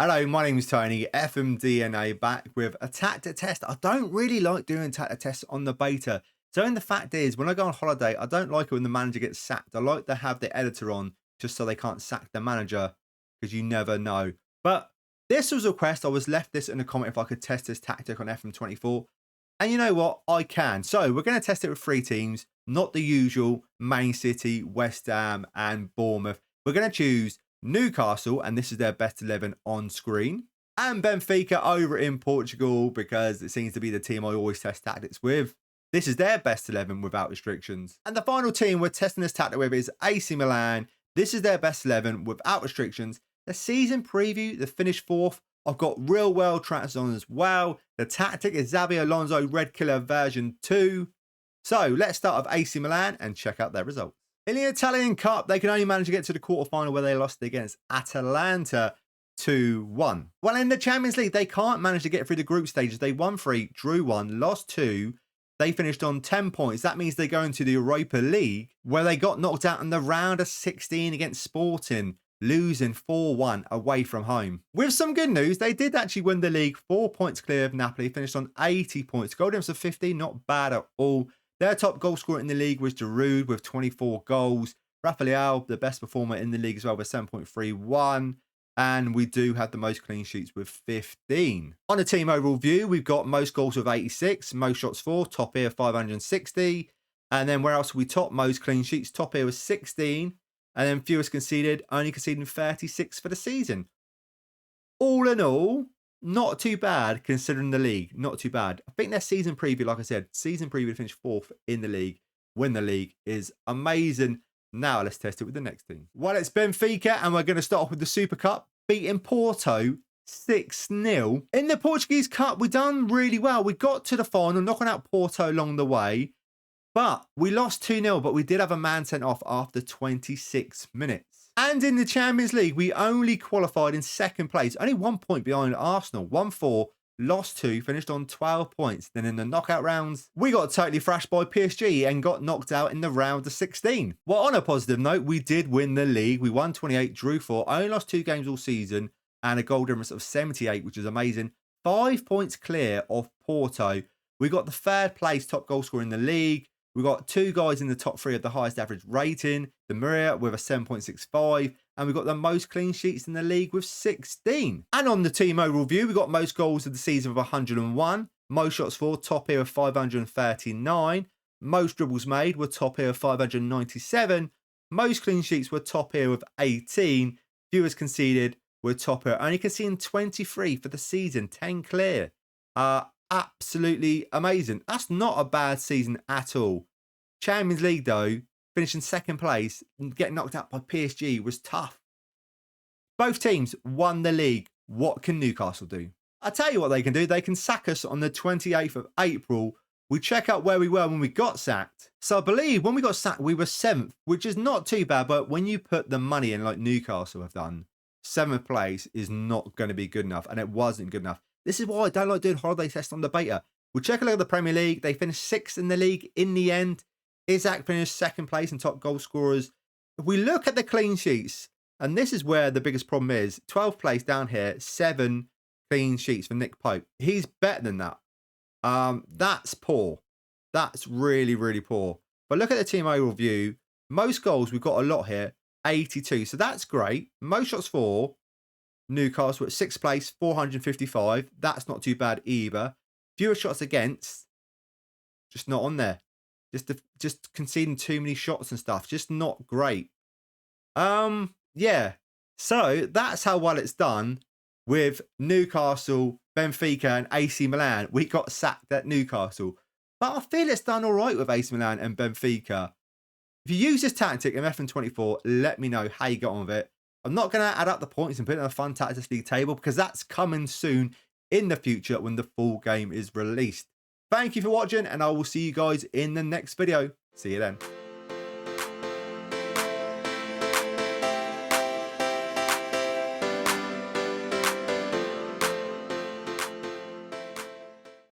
Hello, my name is Tony, FMDNA, back with a tactic test. I don't really like doing tactic tests on the beta. So, and the fact is, when I go on holiday, I don't like it when the manager gets sacked. I like to have the editor on just so they can't sack the manager because you never know. But this was a request. I was left this in a comment if I could test this tactic on FM24. And you know what? I can. So, we're going to test it with 3 teams, not the usual Man City, West Ham, and Bournemouth. We're going to choose Newcastle, and this is their best 11 on screen, and Benfica over in Portugal because it seems to be the team I always test tactics with. This is their best 11 without restrictions. And the final team we're testing this tactic with is AC Milan. This is their best 11 without restrictions. The season preview, they finished 4th. I've got real world transfers on as well. The tactic is Xabi Alonso Red Killer version 2. So let's start with AC Milan and check out their results. In the Italian Cup, they can only manage to get to the quarterfinal where they lost against Atalanta 2-1. Well, in the Champions League, they can't manage to get through the group stages. They won 3, drew 1, lost 2. They finished on 10 points. That means they go into the Europa League, where they got knocked out in the round of 16 against Sporting, losing 4-1 away from home. With some good news, they did actually win the league, 4 points clear of Napoli, finished on 80 points. Goal difference of 50, not bad at all. Their top goal scorer in the league was Giroud with 24 goals. Rafael, the best performer in the league as well, with 7.31. And we do have the most clean sheets with 15. On a team overall view, we've got most goals with 86, most shots for, top here 560. And then where else are we top? Most clean sheets, top here was 16. And then fewest conceded, only conceding 36 for the season. All in all, not too bad considering the league. Not too bad. I think their season preview, like I said, season preview to finish 4th in the league, win the league is amazing. Now let's test it with the next team. Well, it's Benfica, and we're going to start off with the Super Cup, beating Porto 6-0. In the Portuguese Cup, we've done really well. We got to the final, knocking out Porto along the way, but we lost 2-0, but we did have a man sent off after 26 minutes. And in the Champions League, we only qualified in 2nd place, only 1 point behind Arsenal. 1-4, lost 2, finished on 12 points. Then in the knockout rounds, we got totally thrashed by PSG and got knocked out in the round of 16. Well, on a positive note, we did win the league. We won 28, drew 4, only lost 2 games all season, and a goal difference of 78, which is amazing. 5 points clear of Porto. We got the 3rd place top goal scorer in the league. We've got 2 guys in the top 3 of the highest average rating. The Maria with a 7.65. And we've got the most clean sheets in the league with 16. And on the team overall view, we've got most goals of the season of 101. Most shots for, top here of 539. Most dribbles made were top here of 597. Most clean sheets were top here with 18. Fewest conceded were top here, only conceding 23 for the season, 10 clear. Absolutely amazing. That's not a bad season at all. Champions League, though, finishing 2nd place and getting knocked out by PSG was tough. Both teams won the league. What can Newcastle do? I'll tell you what they can do. They can sack us on the 28th of April. We check out where we were when we got sacked. So I believe when we got sacked, we were 7th, which is not too bad. But when you put the money in like Newcastle have done, 7th place is not going to be good enough. And it wasn't good enough. This is why I don't like doing holiday tests on the beta. We'll check a look at the Premier League. They finished 6th in the league in the end. Isaac finished 2nd place in top goal scorers. If we look at the clean sheets, and this is where the biggest problem is, 12th place down here, 7 clean sheets for Nick Pope. He's better than that. That's poor. That's really, really poor. But look at the team overall view. Most goals, we've got a lot here, 82. So that's great. Most shots for Newcastle at 6th place, 455. That's not too bad either. Fewer shots against, just not on there. Just conceding too many shots and stuff. Just not great. Yeah. So that's how well it's done with Newcastle, Benfica, and AC Milan. We got sacked at Newcastle. But I feel it's done all right with AC Milan and Benfica. If you use this tactic in FM24, let me know how you got on with it. I'm not going to add up the points and put it on a fun Tactics League table because that's coming soon in the future when the full game is released. Thank you for watching, and I will see you guys in the next video. See you then.